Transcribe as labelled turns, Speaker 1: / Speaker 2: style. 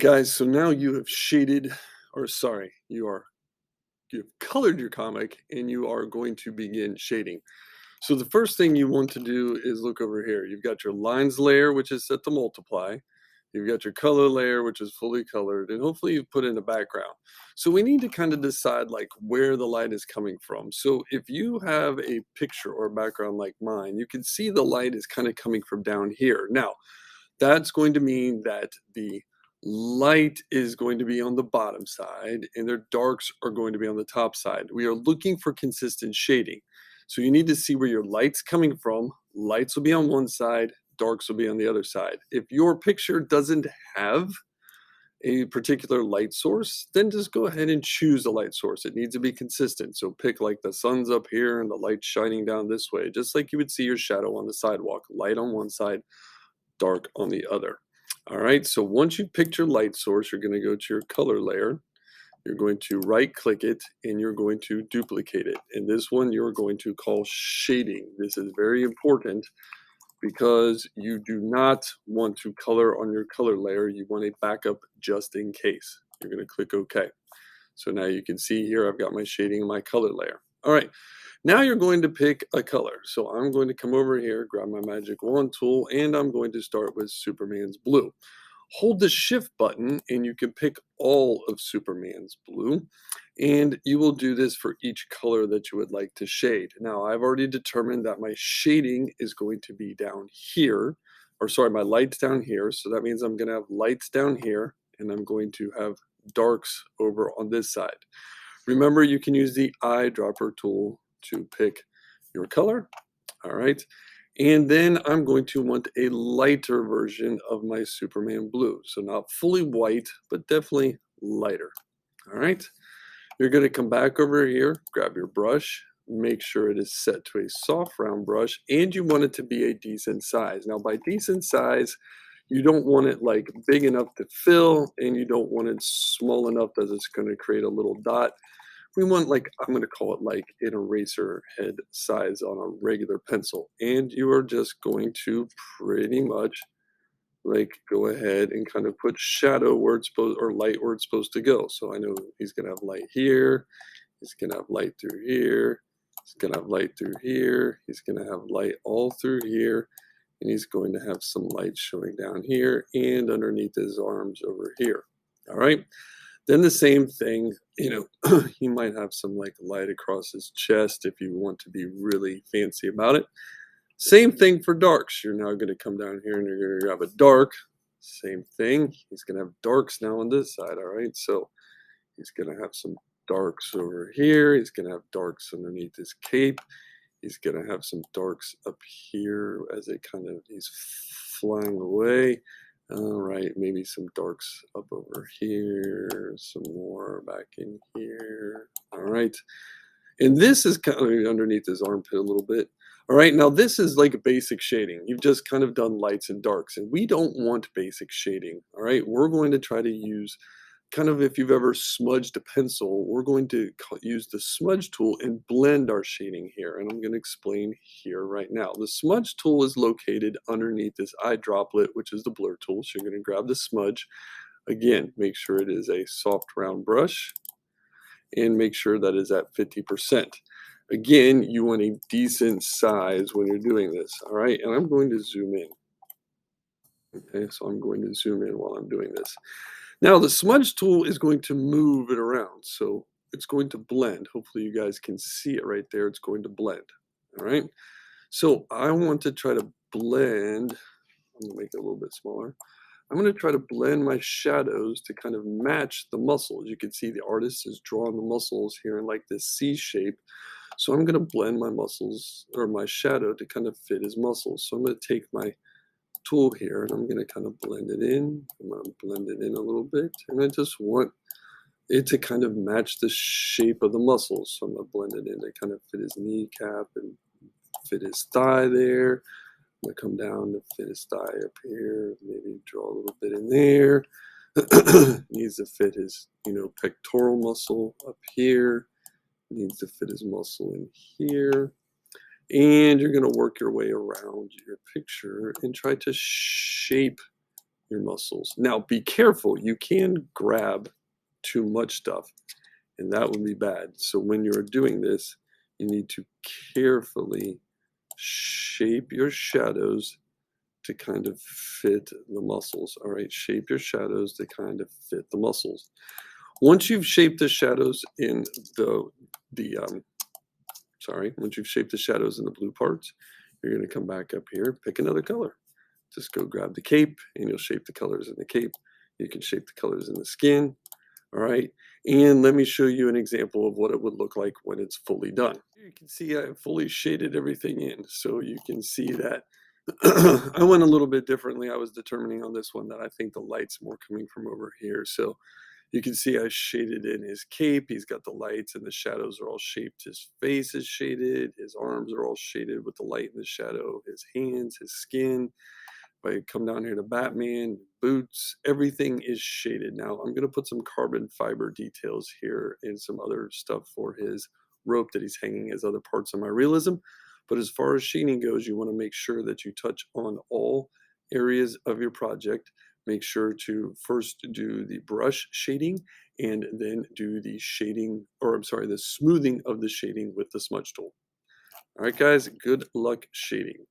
Speaker 1: Guys, so now you have shaded, or sorry, you've colored your comic and you are going to begin shading. So the first thing you want to do is look over here. You've got your lines layer, which is set to multiply. You've got your color layer, which is fully colored, and hopefully you've put in a background. So we need to kind of decide like where the light is coming from. So if you have a picture or background like mine, you can see the light is kind of coming from down here. Now, that's going to mean that the light is going to be on the bottom side and their darks are going to be on the top side. We are looking for consistent shading. So you need to see where your light's coming from. Lights will be on one side, darks will be on the other side. If your picture doesn't have a particular light source, then just go ahead and choose a light source. It needs to be consistent. So pick like the sun's up here and the light shining down this way, just like you would see your shadow on the sidewalk, light on one side, dark on the other. All right, so once you've picked your light source, you're going to go to your color layer. You're going to right click it and you're going to duplicate it. And this one you're going to call shading. This is very important because you do not want to color on your color layer. You want a backup just in case. You're going to click OK. So now you can see here I've got my shading in my color layer. All right, now you're going to pick a color. So I'm going to come over here, grab my magic wand tool, and I'm going to start with Superman's blue. Hold the shift button and you can pick all of Superman's blue. And you will do this for each color that you would like to shade. Now I've already determined that my shading is going to be down here, or sorry, my light's down here. So that means I'm going to have lights down here and I'm going to have darks over on this side. Remember, you can use the eyedropper tool to pick your color. All right. And then I'm going to want a lighter version of my Superman blue. So not fully white, but definitely lighter. All right. You're going to come back over here, grab your brush, make sure it is set to a soft round brush, and you want it to be a decent size. Now, by decent size, you don't want it like big enough to fill, and you don't want it small enough that it's going to create a little dot. We want like, I'm going to call it like an eraser head size on a regular pencil. And you are just going to pretty much like go ahead and kind of put shadow where it's supposed, or light where it's supposed to go. So I know he's going to have light here. He's going to have light through here. He's going to have light through here. He's going to have light all through here. And he's going to have some light showing down here and underneath his arms over here. All right. Then the same thing, he might have some like light across his chest if you want to be really fancy about it. Same thing for darks. You're now going to come down here and you're going to grab a dark. Same thing. He's going to have darks now on this side. All right. So he's going to have some darks over here. He's going to have darks underneath his cape. He's going to have some darks up here as he's flying away. All right, maybe some darks up over here, some more back in here. All right, and this is kind of underneath his armpit a little bit. All right, now this is like basic shading. You've just kind of done lights and darks, and we don't want basic shading. All right, we're going to try to use kind of, if you've ever smudged a pencil, we're going to use the smudge tool and blend our shading here. And I'm going to explain here right now. The smudge tool is located underneath this eye droplet, which is the blur tool. So you're going to grab the smudge. Again, make sure it is a soft round brush and make sure that is at 50%. Again, you want a decent size when you're doing this. All right. And I'm going to zoom in. Okay. So I'm going to zoom in while I'm doing this. Now the smudge tool is going to move it around. So it's going to blend. Hopefully you guys can see it right there. It's going to blend. All right. So I want to try to blend. I'm going to make it a little bit smaller. I'm going to try to blend my shadows to kind of match the muscles. You can see the artist has drawn the muscles here in like this C shape. So I'm going to blend my muscles or my shadow to kind of fit his muscles. So I'm going to take my tool here and I'm going to kind of blend it in. I'm going to blend it in a little bit, and I just want it to kind of match the shape of the muscles. So I'm going to blend it in to kind of fit his kneecap and fit his thigh there. I'm going to come down to fit his thigh up here, maybe draw a little bit in there. Needs to fit his pectoral muscle up here. Needs to fit his muscle in here. And you're going to work your way around your picture and try to shape your muscles. Now be careful, you can grab too much stuff, and that would be bad. So when you're doing this, you need to carefully shape your shadows to kind of fit the muscles. All right, shape your shadows to kind of fit the muscles. Once you've shaped the shadows in the once you've shaped the shadows in the blue parts, you're going to come back up here, pick another color. Just go grab the cape and you'll shape the colors in the cape. You can shape the colors in the skin. All right. And let me show you an example of what it would look like when it's fully done. You can see I fully shaded everything in. So you can see that I went a little bit differently. I was determining on this one that I think the light's more coming from over here. So you can see I shaded in his cape. He's got the lights and the shadows are all shaped. His face is shaded. His arms are all shaded with the light and the shadow. His hands, his skin. If I come down here to Batman, boots, everything is shaded. Now I'm going to put some carbon fiber details here and some other stuff for his rope that he's hanging as other parts of my realism. But as far as shading goes, you want to make sure that you touch on all areas of your project. Make sure to first do the brush shading and then do the shading, or I'm sorry, the smoothing of the shading with the smudge tool. All right, guys, good luck shading.